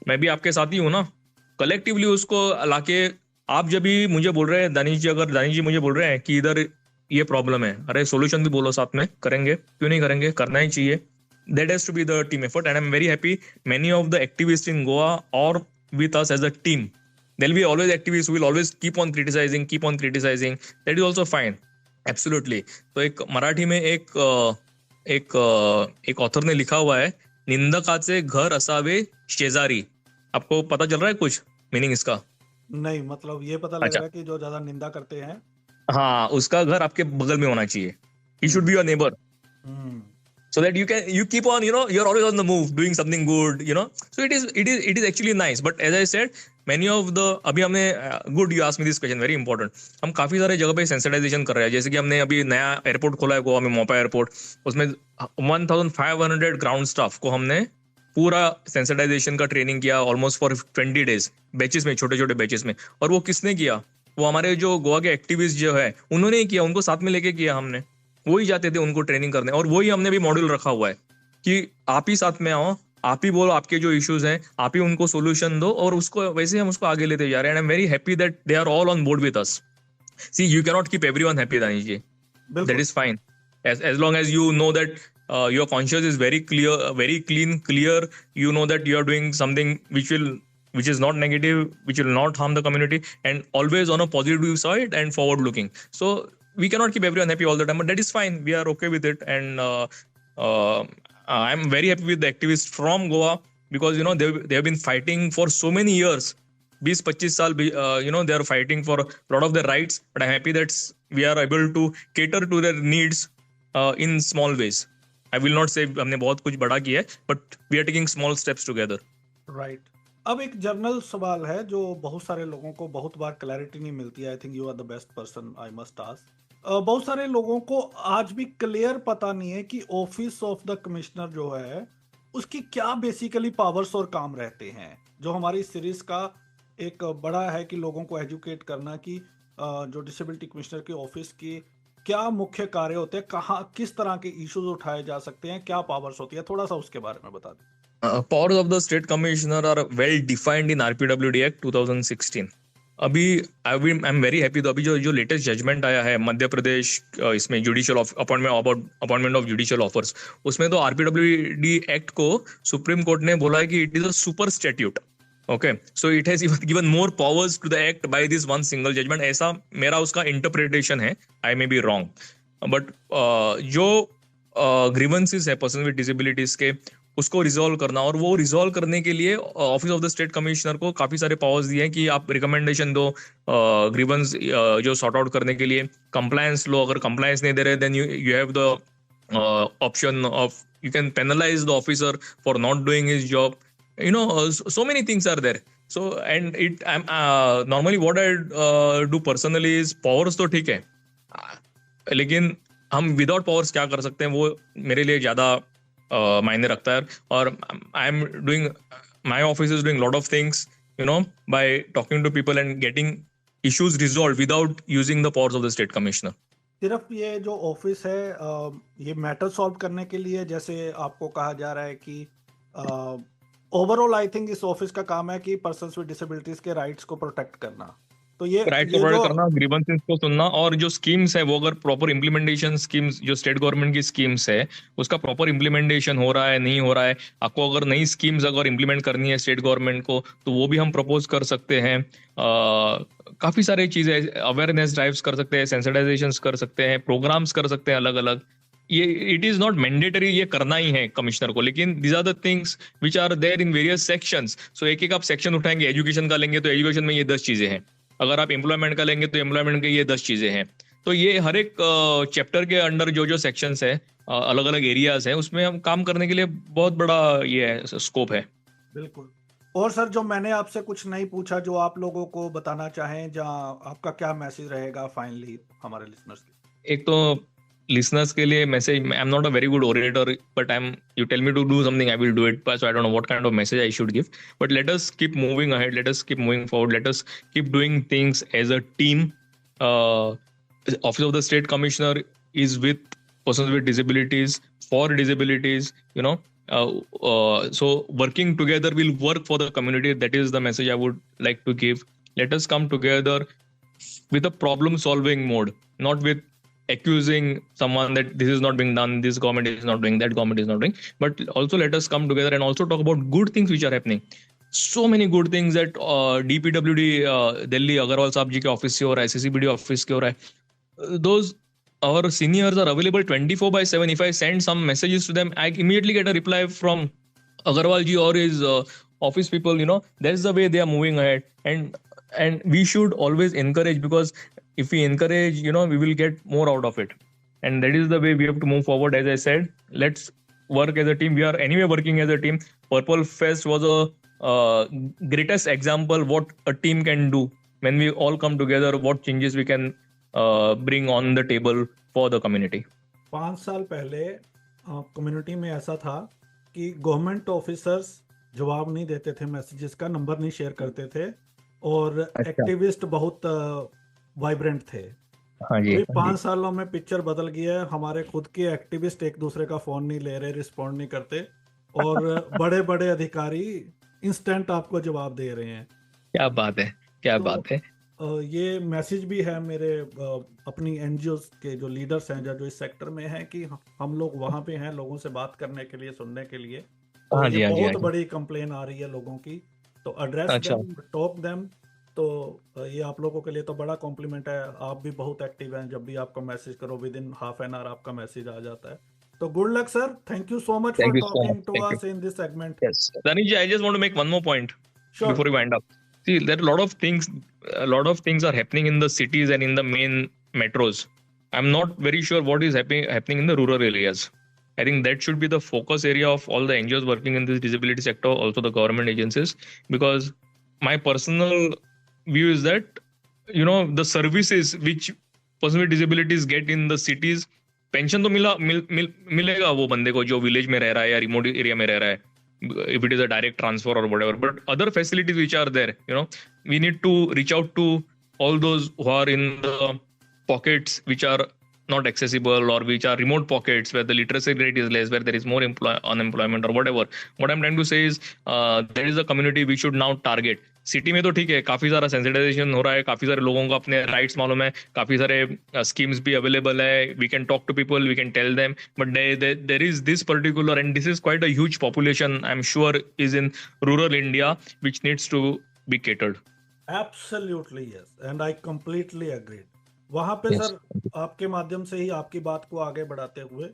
मैं भी आपके साथ ही हूँ ना। कलेक्टिवली उसको लाके, आप जब भी मुझे बोल रहे हैं दानिश जी, अगर दानिश जी मुझे बोल रहे हैं कि इधर ये प्रॉब्लम है, अरे सोल्यूशन भी बोलो साथ में, करेंगे, क्यों नहीं करेंगे, करना ही चाहिए। That has to be the team effort, and I'm very happy many of the activists in Goa are with us as a team. There'll be always activists who will always keep on criticizing. That is also fine, absolutely. तो एक मराठी में एक ऑथर ने लिखा हुआ है, निंदकाचे घर असावे शेजारी। आपको पता चल रहा है कुछ मीनिंग इसका? नहीं, मतलब ये पता लग अच्छा। रहा है कि जो ज्यादा निंदा करते हैं, हाँ, उसका घर आपके बगल में होना चाहिए। He should be your neighbor. So that you keep on, you're always on the move, doing something good, So it is actually nice. But as I said, many of the, अभी हमने, good you asked me this question, very important. हम काफी सारे जगह पे सेंसिटाइजेशन कर रहे हैं, जैसे कि हमने अभी नया एयरपोर्ट खोला है गोवा में, मोपा एयरपोर्ट, उसमें 1500 ग्राउंड स्टाफ को हमने पूरा सेंसिटाइजेशन का ट्रेनिंग किया, ऑलमोस्ट फॉर 20 days, बैचेस में, छोटे छोटे बैचेस में। और वो किसने किया? वो हमारे जो गोवा के एक्टिविस्ट जो है उन्होंने ही किया, उनको साथ में लेके किया हमने, वही जाते थे उनको ट्रेनिंग करने। और वही हमने भी मॉड्यूल रखा हुआ है कि आप ही साथ में आओ, आप ही बोलो आपके जो इश्यूज हैं, आप ही उनको सोल्यूशन दो, और उसको वैसे हम उसको आगे लेते जा रहे हैं। And I am very happy that they are all on board with us. See, you can not keep everyone happy Danish ji, that is fine, as long as you know that your conscience is very clear, very clear, you know that you are doing something which is not negative, which will not harm the community, and always on a positive side and forward looking. So we cannot keep everyone happy all the time, but that is fine. We are okay with it, and I'm very happy with the activists from Goa, because they have been fighting for so many years, 20-25 साल, they are fighting for a lot of their rights. But I'm happy that we are able to cater to their needs in small ways. I will not say हमने बहुत कुछ बड़ा किया है, but we are taking small steps together. Right. अब एक जनरल सवाल है जो बहुत सारे लोगों को बहुत बार क्लैरिटी नहीं मिलती है। I think you are the best person I must ask. बहुत सारे लोगों को आज भी क्लियर पता नहीं है कि ऑफिस ऑफ द कमिश्नर जो है उसकी क्या बेसिकली पावर्स और काम रहते हैं। जो हमारी सीरीज का एक बड़ा है कि लोगों को एजुकेट करना कि जो डिसेबिलिटी कमिश्नर के ऑफिस की क्या मुख्य कार्य होते हैं, कहाँ किस तरह के इश्यूज उठाए जा सकते हैं, क्या पावर्स होती है, थोड़ा सा उसके बारे में बता दें। Powers of the state commissioner are well defined in RPWD Act 2016. अभी I'm very happy, तो अभी जो लेटेस्ट जजमेंट आया है मध्य प्रदेश इसमें judicial appointment of judicial officers, उसमें तो RPWD एक्ट को सुप्रीम कोर्ट ने बोला है कि it is a super statute. Okay, so it has given more powers to the act by this one single judgment, ऐसा मेरा उसका इंटरप्रिटेशन है। I may be wrong, but जो ग्रीवेंसेस है पर्सन विद डिसेबिलिटीज के, उसको रिजॉल्व करना, और वो रिजॉल्व करने के लिए office of the state commissioner को काफी सारे पावर्स दिए हैं कि आप रिकमेंडेशन दो ग्रीवेंस जो सॉर्ट आउट करने के लिए, कंप्लायंस लो, अगर कंप्लायंस नहीं दे रहे then you have the option of you can penalise the officer for not doing his job, so many things are there. So and it I'm normally what I do personally is powers तो ठीक है, लेकिन हम विदाउट पावर्स क्या कर सकते हैं वो मेरे लिए ज्यादा मायने रखता है। और I am doing, my office is doing lot of things by talking to people and getting issues resolved without using the powers of the state commissioner. सिर्फ ये जो ऑफिस है ये मैटर सॉल्व करने के लिए, जैसे आपको कहा जा रहा है कि ओवरऑल आई थिंक इस ऑफिस का काम है कि पर्सन्स विद डिसेबिलिटीज के राइट्स को प्रोटेक्ट करना, तो ये राइट को प्रोटेक्ट करना, ग्रीवेंसेस को सुनना, और जो स्कीम्स है वो अगर प्रॉपर इम्प्लीमेंटेशन स्कीम्स जो स्टेट गवर्नमेंट की स्कीम्स है उसका प्रॉपर इम्प्लीमेंटेशन हो रहा है नहीं हो रहा है, आपको अगर नई स्कीम्स अगर इम्प्लीमेंट करनी है स्टेट गवर्नमेंट को तो वो भी हम प्रपोज कर सकते हैं। काफी सारी चीजें, अवेयरनेस ड्राइव्स कर सकते हैं, सेंसिटाइजेशंस कर सकते हैं, प्रोग्राम्स कर सकते हैं अलग अलग। ये इट इज नॉट मैंडेटरी ये करना ही है कमिश्नर को, लेकिन these are the things which are there in various sections. So एक एक आप सेक्शन उठाएंगे, एजुकेशन का लेंगे तो एजुकेशन में ये 10 चीजें हैं, अगर आप एम्प्लॉयमेंट का लेंगे तो एम्प्लॉयमेंट के ये 10 चीजें हैं. तो ये हर एक चैप्टर के अंडर जो जो सेक्शंस है, अलग अलग एरियाज हैं, उसमें हम काम करने के लिए बहुत बड़ा ये है, स्कोप है. बिल्कुल. और सर, जो मैंने आपसे कुछ नहीं पूछा, जो आप लोगों को बताना चाहें, जहाँ आपका क्या मैसेज रहेगा फाइनली हमारे लिसनर्स के? एक तो listeners के लिए message, I'm not a very good orator, but you tell me to do something, I will do it. So I don't know what kind of message I should give, but let us keep moving ahead, let us keep moving forward, let us keep doing things as a team. Office of the State Commissioner is with persons with disabilities, for disabilities, so working together will work for the community. That is the message I would like to give. Let us come together with a problem solving mode, not with accusing someone that this is not being done, this government is not doing, that government is not doing, but also let us come together and also talk about good things which are happening. So many good things that DPWD Delhi Agarwal Saab ji ke office se ho raha hai, CCBD office ke ho raha hai. Those our seniors are available 24/7. If I send some messages to them, I immediately get a reply from Agarwal ji or his office people. That's the way they are moving ahead, and we should always encourage, because if we encourage, we will get more out of it, and that is the way we have to move forward. As I said, let's work as a team. We are anyway working as a team. Purple Fest was a greatest example what a team can do when we all come together, what changes we can bring on the table for the community. 5 साल पहले कम्युनिटी में ऐसा था कि गवर्नमेंट ऑफिसर्स जवाब नहीं देते थे, मैसेजेस का नंबर नहीं शेयर करते थे, और एक्टिविस्ट बहुत वाइब्रेंट थे. हाँ जी. 5 सालों में पिक्चर बदल गया है. हमारे खुद के एक्टिविस्ट एक दूसरे का फोन नहीं ले रहे, रिस्पॉन्ड नहीं करते, और बड़े बड़े अधिकारी इंस्टेंट आपको जवाब दे रहे हैं. क्या बात है, क्या बात है. ये मैसेज भी है मेरे अपनी एनजीओ के जो लीडर्स हैं, जो इस सेक्टर में हैं, कि हम लोग वहाँ पे हैं लोगों से बात करने के लिए, सुनने के लिए. ये बहुत बड़ी कंप्लेन आ रही है लोगों की, तो एड्रेस देम, टॉक देम. तो ये आप लोगों के लिए तो बड़ा कॉम्प्लीमेंट है. आप भी बहुत एक्टिव हैं, जब भी आपको मैसेज करो within half an hour आपका मैसेज आ जाता है. तो good luck sir. Thank you so much for talking to us in this segment. Yes, Danish ji, I just want to make one more point before we wind up. See, there are a lot of things are happening in the cities and in the main metros. I'm not very sure what is happening in the rural areas. I think that should be the focus area of all the NGOs working in this disability sector, also the government agencies, because my personal view is that, the services which person with disabilities get in the cities, pension तो मिलेगा वो बंदे को जो विलेज में रह रहा है या रिमोट एरिया में रह रहा है, if it is a direct transfer or whatever, but other facilities which are there, we need to reach out to all those who are in the pockets which are not accessible, or which are remote pockets where the literacy rate is less, where there is more unemployment or whatever. What I'm trying to say is there is a community we should now target. City में तो ठीक है, काफी सारा सेंसिटाइजेशन हो रहा है, काफी सारे लोगों को अपने राइट्स मालूम है, काफी सारे स्कीम्स भी अवेलेबल है, we can talk to people, we can tell them, but there is this particular, and this is quite a huge population, I am sure is in rural India, which needs to be catered. Absolutely yes, and I completely agree. वहां पे Yes. सर, आपके माध्यम से ही आपकी बात को आगे बढ़ाते हुए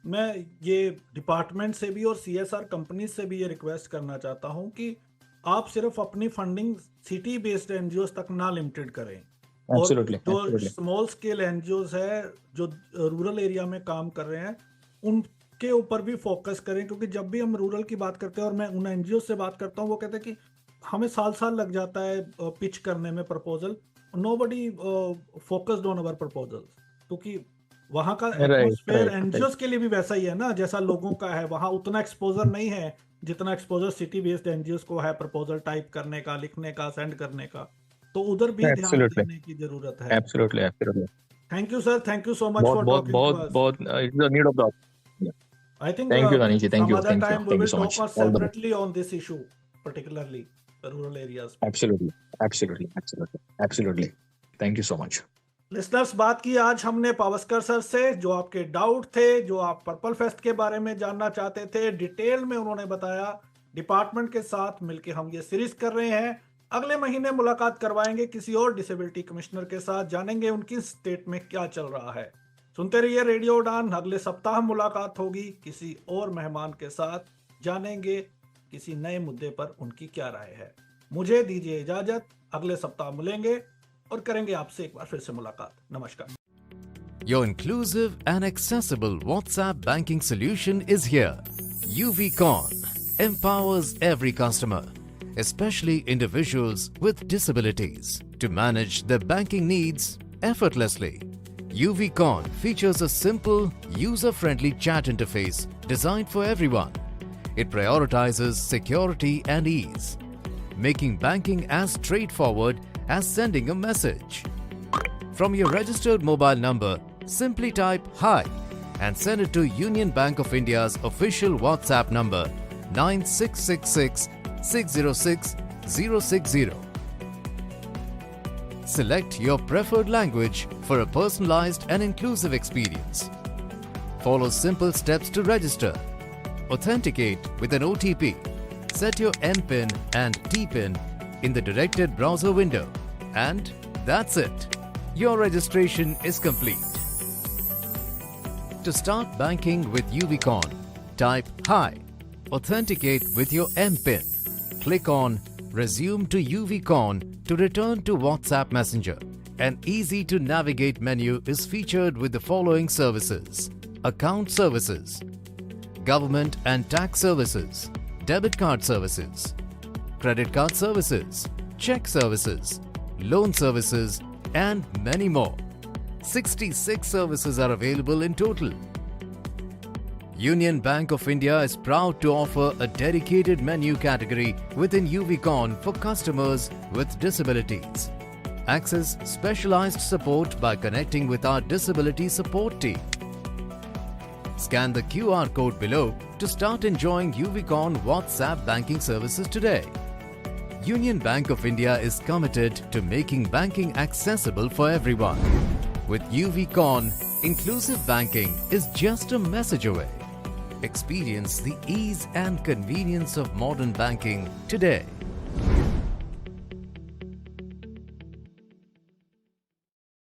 मैं ये डिपार्टमेंट से भी और सीएसआर कंपनी से भी ये रिक्वेस्ट करना चाहता हूँ कि आप सिर्फ अपनी फंडिंग सिटी बेस्ड एनजीओ तक ना लिमिटेड करें. Absolutely, और जो absolutely. स्मॉल स्केल एनजीओ है जो रूरल एरिया में काम कर रहे हैं, उनके ऊपर भी फोकस करें, क्योंकि जब भी हम रूरल की बात करते हैं और मैं उन एनजीओ से बात करता हूँ, वो कहते हैं कि हमें साल लग जाता है पिच करने में proposal. Nobody focused on our proposals, क्योंकि वहाँ का एटमॉस्फेयर एनजीओस के लिए भी वैसा ही है ना जैसा लोगों का है. वहाँ उतना एक्सपोजर नहीं है जितना एक्सपोजर सिटी बेस्ड एनजीओस को है, प्रपोजल टाइप करने का, लिखने का, सेंड करने का. तो उधर भी ध्यान देने की जरूरत है. Absolutely. Thank you sir, thank you so much for talking to us. बहुत it's the need of the hour. I think Thank you, Danish ji. Thank you. some other Thank you. time we Thank you will so talk much. about All the best. separately on this issue, particularly the rural areas. Absolutely. Thank you so much. Listeners, बात की आज हमने पावस्कर सर से, जो आपके डाउट थे, जो आप पर्पल फेस्ट के बारे में जानना चाहते थे, डिटेल में उन्होंने बताया. डिपार्टमेंट के साथ मिलके हम ये सीरीज कर रहे हैं. अगले महीने मुलाकात करवाएंगे किसी और डिसेबिलिटी कमिश्नर के साथ, जानेंगे उनकी स्टेट में क्या चल रहा है. सुनते रहिए रेडियो उड़ान। अगले सप्ताह मुलाकात होगी किसी और मेहमान के साथ, जानेंगे किसी नए मुद्दे पर उनकी क्या राय है। मुझे दीजिए इजाजत, अगले सप्ताह मिलेंगे और करेंगे आपसे एक बार फिर से मुलाकात। नमस्कार। Your inclusive and accessible WhatsApp banking solution is here. UVCon empowers every customer, especially individuals with disabilities, to manage their banking needs effortlessly. UVCon features a simple, user-friendly chat interface designed for everyone. It prioritizes security and ease, making banking as straightforward as sending a message. From your registered mobile number, simply type "Hi" and send it to Union Bank of India's official WhatsApp number 9666 606 060. Select your preferred language for a personalized and inclusive experience. Follow simple steps to register. Authenticate with an OTP. Set your MPIN and TPIN in the directed browser window. And that's it. Your registration is complete. To start banking with UVCon, type "Hi", authenticate with your MPIN. Click on Resume to UVCon to return to WhatsApp Messenger. An easy-to-navigate menu is featured with the following services: account services, government and tax services, debit card services, credit card services, check services, loan services, and many more. 66 services are available in total. Union Bank of India is proud to offer a dedicated menu category within UVCon for customers with disabilities. Access specialized support by connecting with our disability support team. Scan the QR code below to start enjoying UVCon WhatsApp banking services today. Union Bank of India is committed to making banking accessible for everyone. With UVCon, inclusive banking is just a message away. Experience the ease and convenience of modern banking today.